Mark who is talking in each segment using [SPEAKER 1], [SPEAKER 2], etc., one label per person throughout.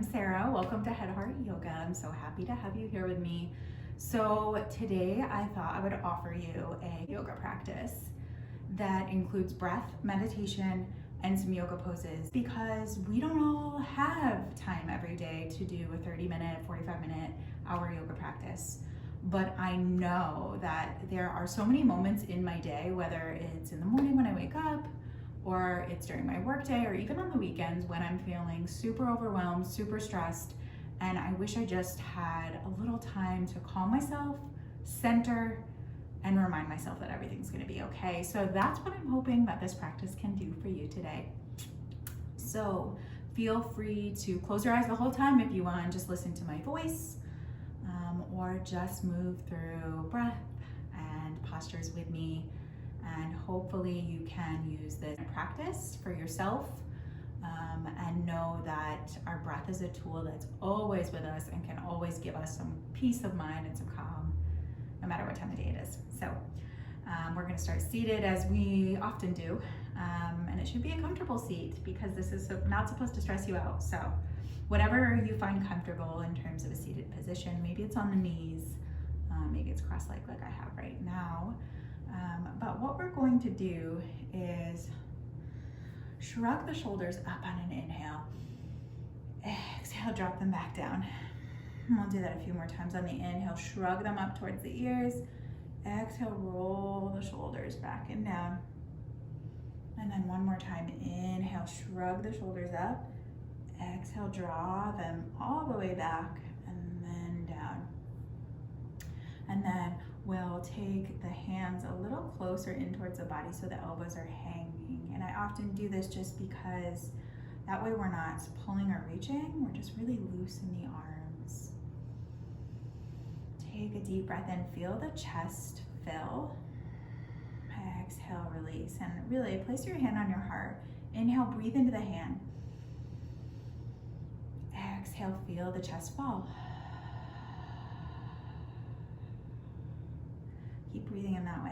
[SPEAKER 1] I'm Sarah. Welcome to Head Heart Yoga. I'm so happy to have you here with me. So today I thought I would offer you a yoga practice that includes breath, meditation, and some yoga poses because we don't all have time every day to do a 30-minute, 45-minute, hour yoga practice. But I know that there are so many moments in my day, whether it's in the morning when I wake up, or it's during my workday, or even on the weekends when I'm feeling super overwhelmed, super stressed, and I wish I just had a little time to calm myself, center, and remind myself that everything's gonna be okay. So that's what I'm hoping that this practice can do for you today. So feel free to close your eyes the whole time if you want, just listen to my voice, or just move through breath and postures with me. And hopefully you can use this practice for yourself and know that our breath is a tool that's always with us and can always give us some peace of mind and some calm, no matter what time of day it is. So we're gonna start seated as we often do. And it should be a comfortable seat because this is not supposed to stress you out. So whatever you find comfortable in terms of a seated position, maybe it's on the knees, maybe it's cross-legged like I have right now. But what we're going to do is shrug the shoulders up on an inhale. Exhale, drop them back down. And we'll do that a few more times on the inhale. Shrug them up towards the ears. Exhale, roll the shoulders back and down. And then one more time, inhale, shrug the shoulders up. Exhale, draw them all the way back and then down. And then we'll take the hands a little closer in towards the body so the elbows are hanging. And I often do this just because that way we're not pulling or reaching, we're just really loose in the arms. Take a deep breath in, feel the chest fill. Exhale, release, and really place your hand on your heart. Inhale, breathe into the hand. Exhale, feel the chest fall. Keep breathing in that way.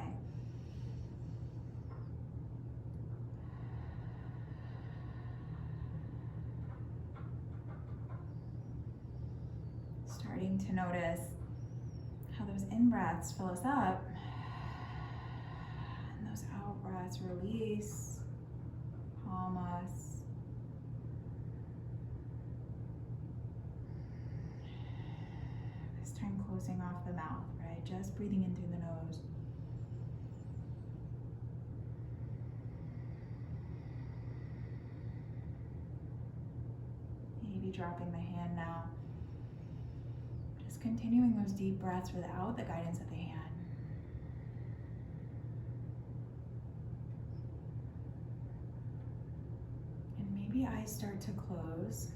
[SPEAKER 1] Starting to notice how those in-breaths fill us up and those out-breaths release, calm us. This time closing off the mouth, right? Just breathing in through the nose. Maybe dropping the hand now. Just continuing those deep breaths without the guidance of the hand. And maybe eyes start to close.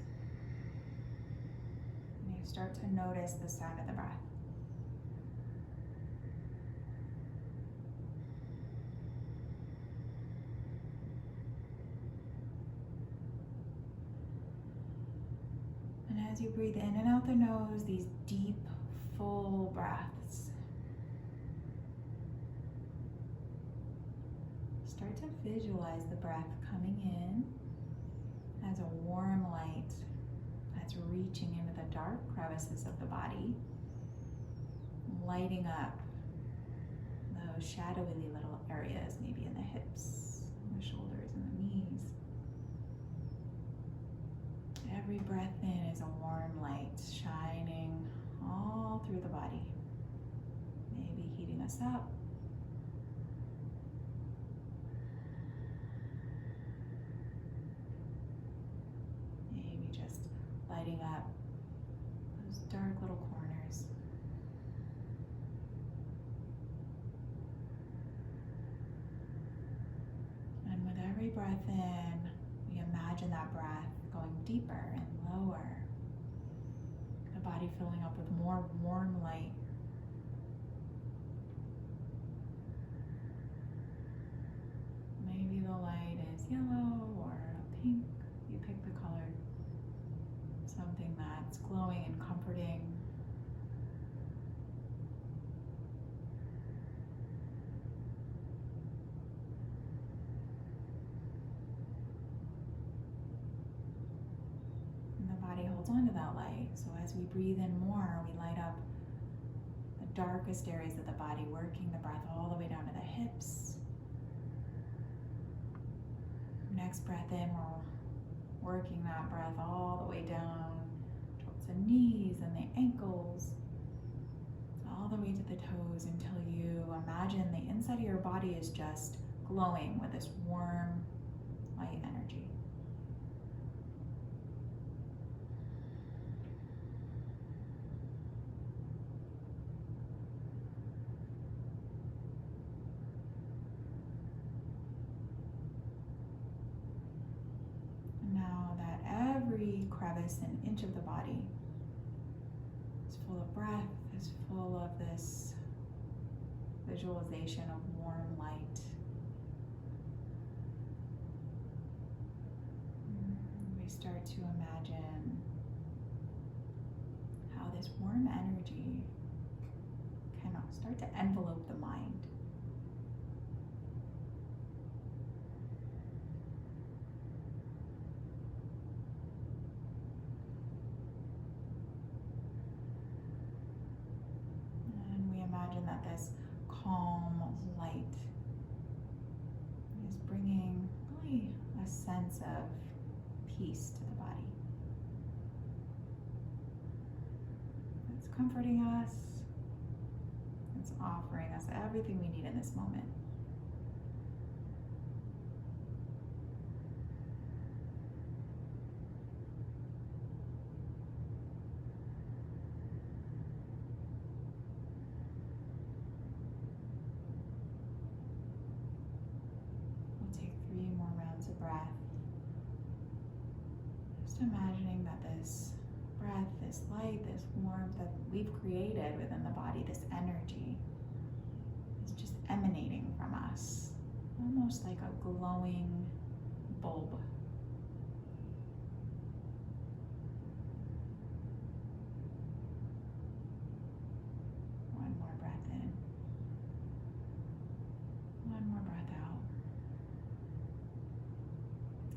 [SPEAKER 1] And you start to notice the sound of the breath. As you breathe in and out the nose, these deep, full breaths. Start to visualize the breath coming in as a warm light that's reaching into the dark crevices of the body, lighting up those shadowy little areas, maybe in the hips, the shoulders, and the knees. Every breath in is a warm light shining all through the body, maybe heating us up. Maybe just lighting up those dark little corners. And with every breath in, we imagine that breath going deeper and lower. The body filling up with more warm light. Maybe the light is yellow or pink. You pick the color. Something that's glowing and comforting. holds on to that light. So as we breathe in more, we light up the darkest areas of the body, working the breath all the way down to the hips. Next breath in, we're working that breath all the way down towards the knees and the ankles, all the way to the toes, until you imagine the inside of your body is just glowing with this warm, light energy. Now that every crevice and inch of the body is full of breath, is full of this visualization of warm light. We start to imagine how this warm energy can start to envelope the mind. Imagine that this calm light is bringing really a sense of peace to the body. It's comforting us. It's offering us everything we need in this moment. Breath. Just imagining that this breath, this light, this warmth that we've created within the body, this energy, is just emanating from us, almost like a glowing bulb. One more breath in. One more breath out.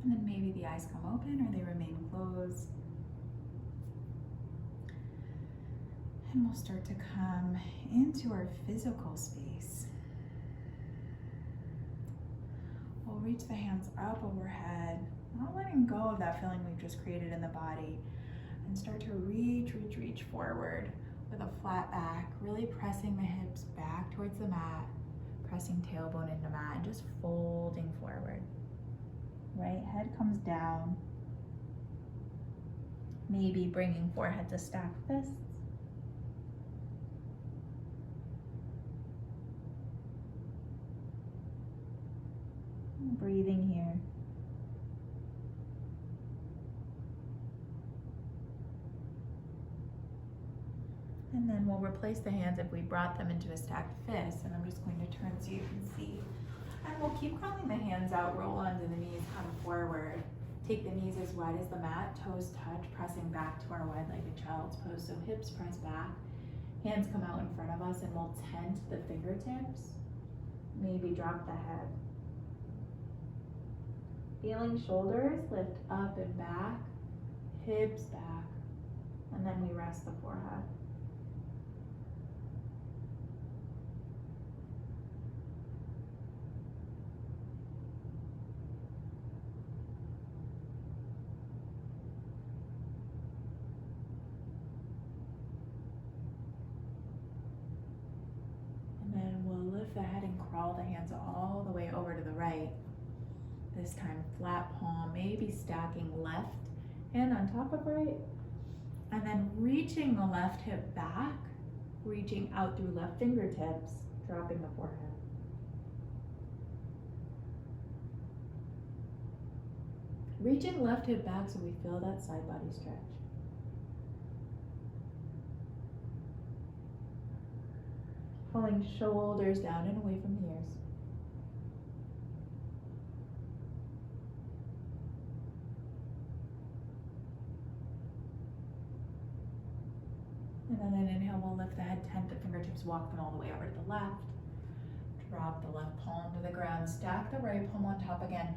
[SPEAKER 1] And then maybe the eyes come open or they remain closed. And we'll start to come into our physical space. We'll reach the hands up overhead, not letting go of that feeling we've just created in the body, and start to reach forward with a flat back, really pressing the hips back towards the mat, pressing tailbone into mat, and just folding forward. Right head comes down, maybe bringing forehead to stack fists. Breathing here. And then we'll replace the hands if we brought them into a stacked fist. And I'm just going to turn so you can see. And we'll keep crawling the hands out, roll onto the knees, come forward. Take the knees as wide as the mat, toes touch, pressing back to our wide-legged child's pose. So hips press back, hands come out in front of us, and we'll tent the fingertips. Maybe drop the head. Feeling shoulders lift up and back, hips back, and then we rest the forehead. The head and crawl the hands all the way over to the right. This time flat palm, maybe stacking left hand on top of right, and then reaching the left hip back, reaching out through left fingertips, dropping the forehead. Reaching left hip back so we feel that side body stretch. Pulling shoulders down and away from the ears. And then an inhale, we'll lift the head, tent the fingertips, walk them all the way over to the left. Drop the left palm to the ground, stack the right palm on top again,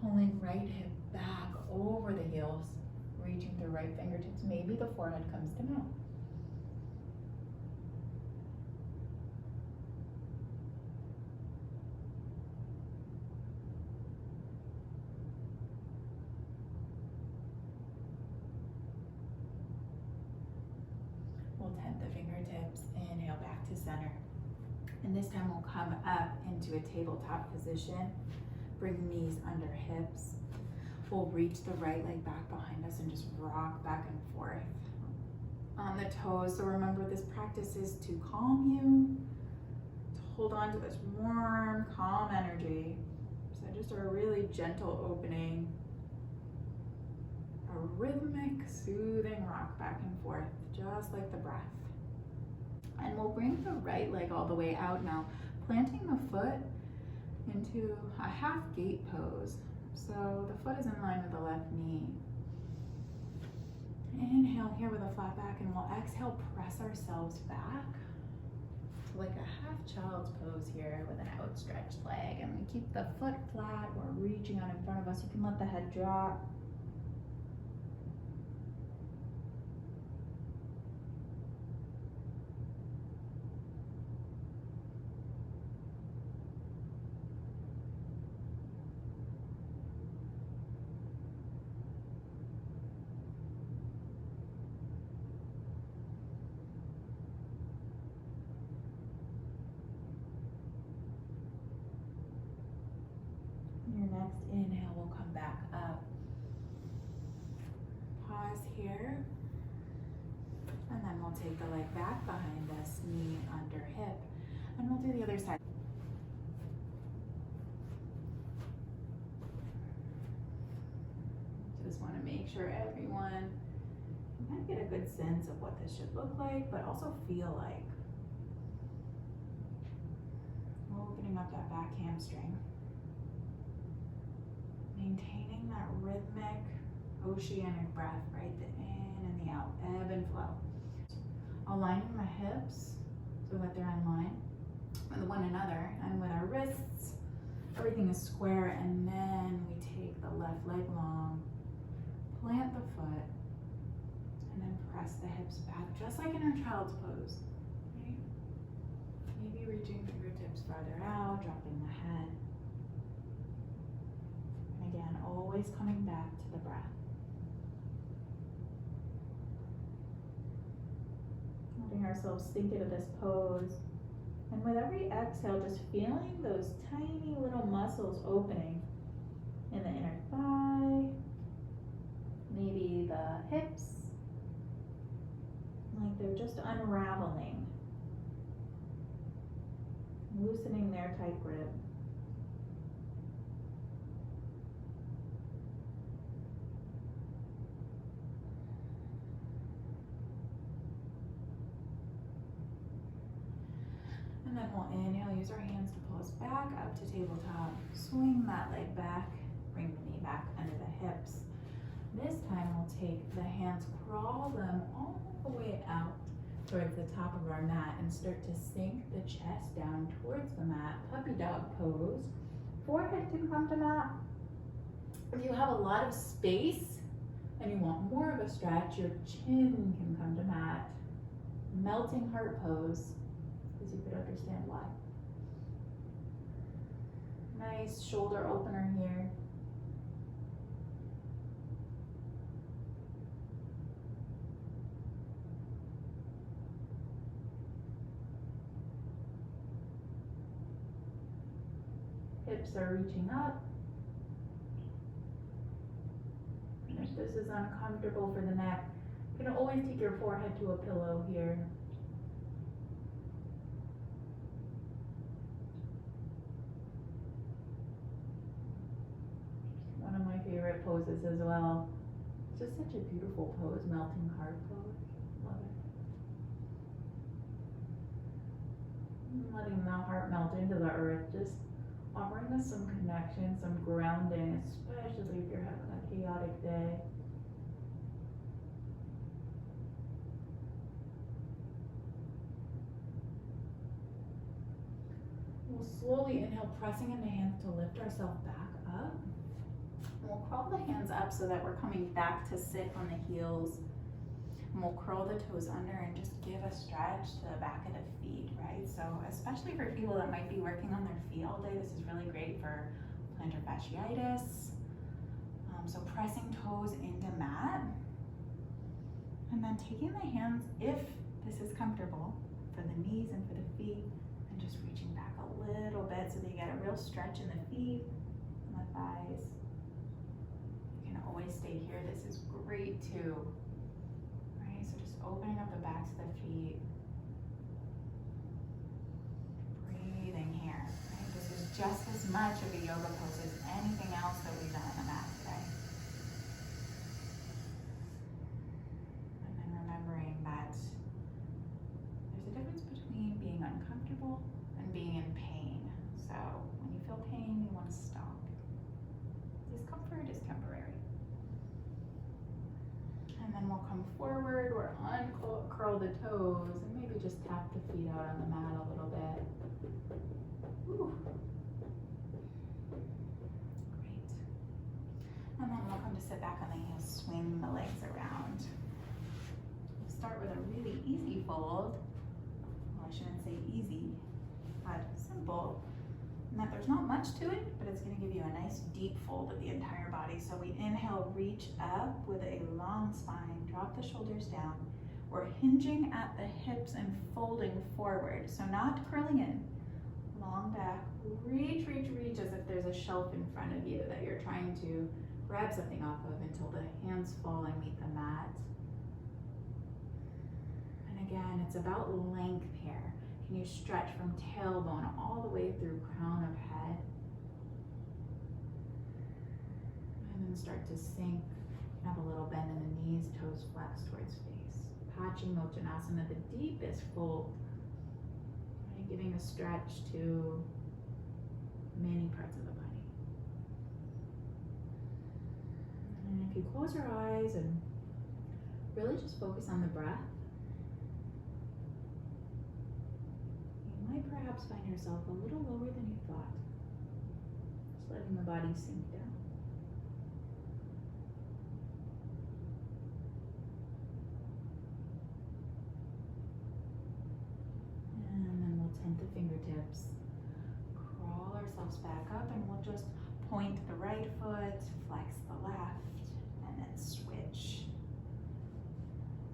[SPEAKER 1] pulling right hip back over the heels, reaching through right fingertips. Maybe the forehead comes to mat. We'll tent the fingertips, inhale back to center. And this time we'll come up into a tabletop position. Bring knees under hips. We'll reach the right leg back behind us and just rock back and forth on the toes. So remember, this practice is to calm you, to hold on to this warm, calm energy. So just a really gentle opening, a rhythmic, soothing rock back and forth, just like the breath. And we'll bring the right leg all the way out now, planting the foot into a half gate pose. So the foot is in line with the left knee. Inhale here with a flat back, and we'll exhale, press ourselves back to like a half child's pose here with an outstretched leg. And we keep the foot flat or reaching out in front of us. You can let the head drop. Your next inhale will come back up. Pause here. And then we'll take the leg back behind us, knee under hip. And we'll do the other side. Just want to make sure everyone can kind of get a good sense of what this should look like, but also feel like. Opening up that back hamstring. Maintaining that rhythmic oceanic breath, right? The in and the out, ebb and flow. Aligning my hips so that they're in line with one another, and with our wrists, everything is square, and then we take the left leg long, plant the foot, and then press the hips back, just like in our child's pose, right? Maybe reaching fingertips farther out, dropping the head. Again, always coming back to the breath. Letting ourselves sink into this pose. And with every exhale, just feeling those tiny little muscles opening in the inner thigh, maybe the hips, like they're just unraveling, loosening their tight grip. And then we'll inhale, use our hands to pull us back up to tabletop. Swing that leg back, bring the knee back under the hips. This time we'll take the hands, crawl them all the way out towards the top of our mat and start to sink the chest down towards the mat. Puppy dog pose. Forehead can come to mat. If you have a lot of space and you want more of a stretch, your chin can come to mat. Melting heart pose. You could understand why. Nice shoulder opener here. Hips are reaching up. And if this is uncomfortable for the neck, you can always take your forehead to a pillow here. One of my favorite poses as well. It's just such a beautiful pose, melting heart pose. Love it. Letting the heart melt into the earth, just offering us some connection, some grounding, especially if you're having a chaotic day. We'll slowly inhale, pressing into hands to lift ourselves back up. we'll crawl the hands up so that we're coming back to sit on the heels. And we'll curl the toes under and just give a stretch to the back of the feet, right? So especially for people that might be working on their feet all day, this is really great for plantar fasciitis. So pressing toes into mat. And then taking the hands, if this is comfortable, for the knees and for the feet, and just reaching back a little bit so that you get a real stretch in the feet and the thighs. You can always stay here. This is great too. Right? So just opening up the backs of the feet. Breathing here. Right? This is just as much of a yoga pose as anything else that we've done on the mat today. And then remembering that there's a difference between being uncomfortable and being in pain. So when you feel pain, you want to stop. Discomfort is temporary. And then we'll come forward, we'll uncurl the toes, and maybe just tap the feet out on the mat a little bit. Ooh. Great. And then we'll come to sit back on the heels, swing the legs around. We'll start with a really easy fold. Well, I shouldn't say easy, but simple. And that there's not much to it, but it's going to give you a nice deep fold of the entire body. So we inhale, reach up with a long spine, drop the shoulders down. We're hinging at the hips and folding forward. So not curling in, long back, reach, reach, reach as if there's a shelf in front of you that you're trying to grab something off of until the hands fall and meet the mat. And again, it's about length here. Can you stretch from tailbone all the way through crown of head? And then start to sink. Have a little bend in the knees, toes flex towards face. Paschimottanasana, the deepest fold. Right? Giving a stretch to many parts of the body. And if you close your eyes and really just focus on the breath, you might perhaps find yourself a little lower than you thought. Just letting the body sink down. And then we'll tent the fingertips, crawl ourselves back up, and we'll just point the right foot, flex the left, and then switch.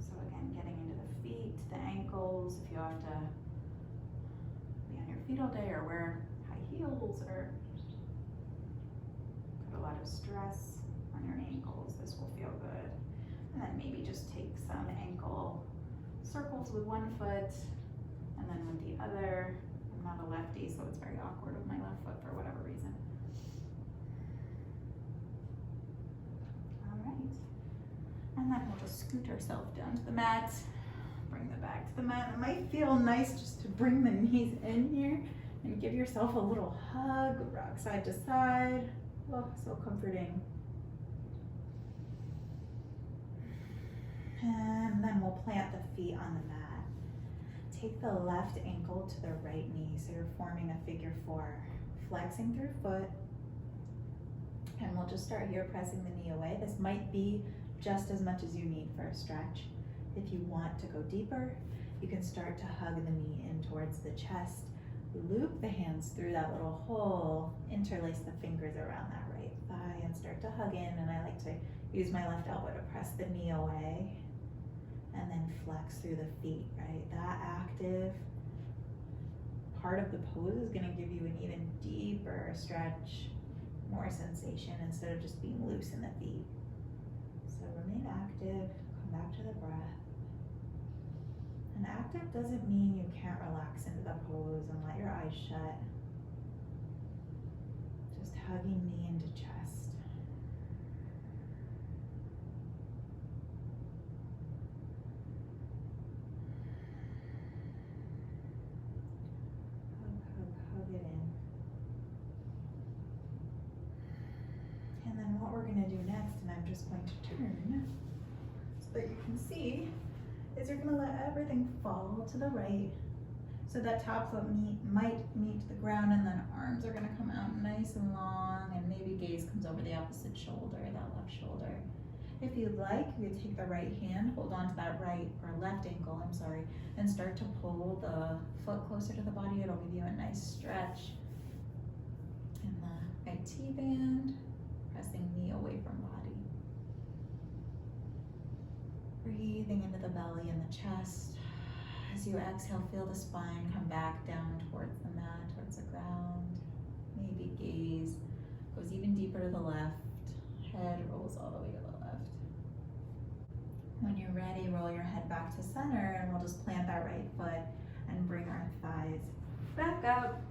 [SPEAKER 1] So again, getting into the feet, the ankles, if you have to be on your feet all day or wear high heels or put a lot of stress on your ankles, this will feel good. And then maybe just take some ankle circles with one foot and then with the other. I'm not a lefty, so it's very awkward with my left foot for whatever reason. All right. And then we'll just scoot ourselves down to the mat. Bring the back to the mat. It might feel nice just to bring the knees in here and give yourself a little hug, rock side to side. Oh, so comforting. And then we'll plant the feet on the mat. Take the left ankle to the right knee, so you're forming a figure four. Flexing through foot. And we'll just start here pressing the knee away. This might be just as much as you need for a stretch. If you want to go deeper, you can start to hug the knee in towards the chest. Loop the hands through that little hole, interlace the fingers around that right thigh and start to hug in. And I like to use my left elbow to press the knee away and then flex through the feet, right? That active part of the pose is gonna give you an even deeper stretch, more sensation instead of just being loose in the feet. So remain active, come back to the breath. And active doesn't mean you can't relax into the pose and let your eyes shut. Just hugging knee into chest. Hug it in. And then what we're going to do next, and I'm just going to turn so that you can see, is you're going to let everything fall to the right. So that top foot might meet the ground, and then arms are gonna come out nice and long, and maybe gaze comes over the opposite shoulder, that left shoulder. If you'd like, you could take the right hand, hold on to that right or left ankle, I'm sorry, and start to pull the foot closer to the body. It'll give you a nice stretch in the IT band, pressing knee away from body. Breathing into the belly and the chest. As you exhale, feel the spine come back down towards the mat, towards the ground. Maybe gaze goes even deeper to the left. Head rolls all the way to the left. When you're ready, roll your head back to center, and we'll just plant that right foot and bring our thighs back up.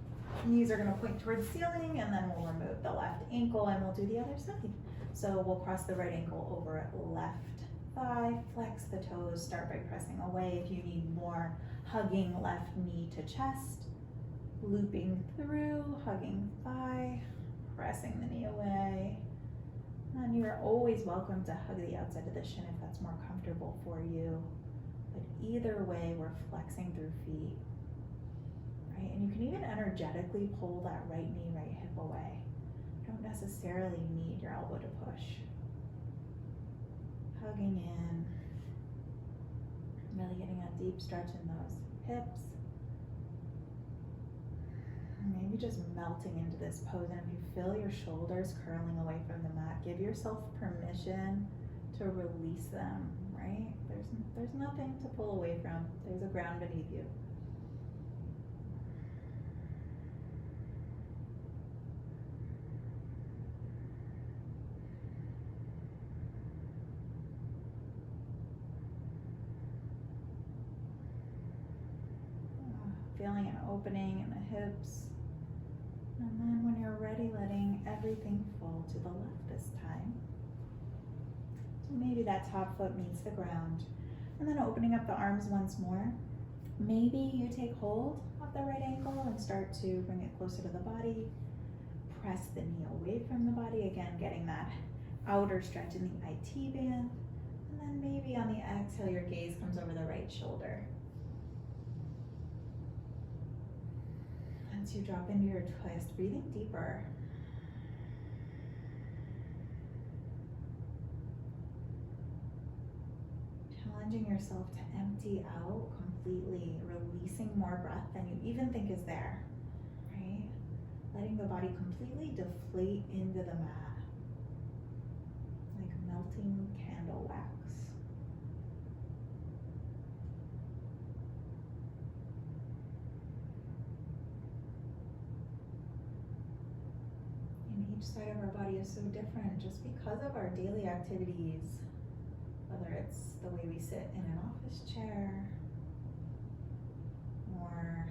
[SPEAKER 1] Knees are gonna point towards the ceiling, and then we'll remove the left ankle and we'll do the other side. So we'll cross the right ankle over left thigh, flex the toes, start by pressing away. If you need more, hugging left knee to chest, looping through, hugging thigh, pressing the knee away. And you're always welcome to hug the outside of the shin if that's more comfortable for you. But either way, we're flexing through feet. Right? And you can even energetically pull that right knee, right hip away. You don't necessarily need your elbow to push. Hugging in, really getting a deep stretch in those hips. And maybe just melting into this pose. And if you feel your shoulders curling away from the mat, give yourself permission to release them, right? There's nothing to pull away from. There's a ground beneath you. Feeling an opening in the hips. And then when you're ready, letting everything fall to the left this time. So maybe that top foot meets the ground. And then opening up the arms once more. Maybe you take hold of the right ankle and start to bring it closer to the body. Press the knee away from the body. Again, getting that outer stretch in the IT band. And then maybe on the exhale, your gaze comes over the right shoulder. Once you drop into your twist, breathing deeper. Challenging yourself to empty out completely, releasing more breath than you even think is there, right? Letting the body completely deflate into the mat, like melting candle wax. Each side of our body is so different just because of our daily activities, whether it's the way we sit in an office chair or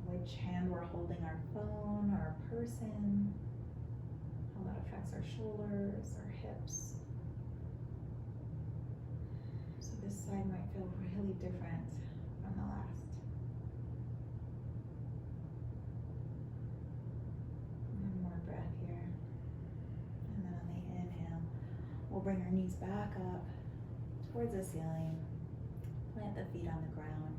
[SPEAKER 1] which hand we're holding our phone or our person, how that affects our shoulders, our hips. So this side might feel really different from the last. Breath here. And then on the inhale, we'll bring our knees back up towards the ceiling, plant the feet on the ground.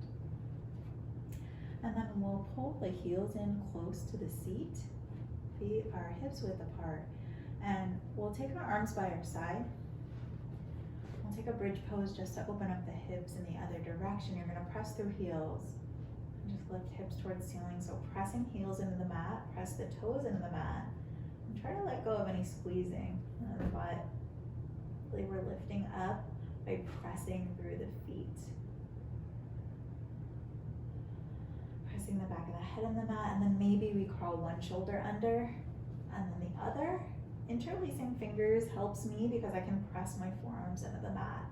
[SPEAKER 1] And then we'll pull the heels in close to the seat, feet are hips width apart. And we'll take our arms by our side. We'll take a bridge pose just to open up the hips in the other direction. You're gonna press through heels. Just lift hips towards the ceiling. So pressing heels into the mat, press the toes into the mat, and try to let go of any squeezing of the butt. Really, we're lifting up by pressing through the feet. Pressing the back of the head in the mat, and then maybe we crawl one shoulder under, and then the other. Interlacing fingers helps me because I can press my forearms into the mat.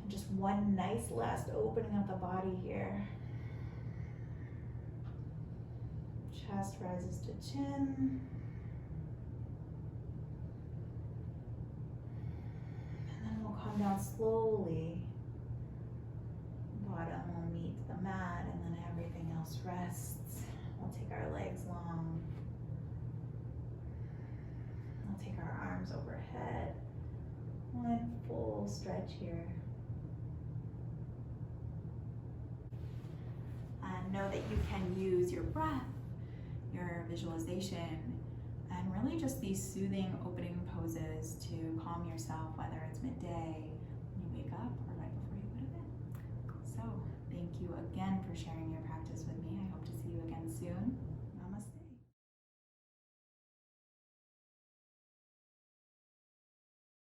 [SPEAKER 1] And just one nice last opening of the body here. Chest rises to chin. And then we'll come down slowly. Bottom will meet the mat, and then everything else rests. We'll take our legs long. We'll take our arms overhead. One full stretch here. And And know that you can use your breath, your visualization, and really just these soothing opening poses to calm yourself, whether it's midday, when you wake up, or right before you go to bed. So thank you again for sharing your practice with me. I hope to see you again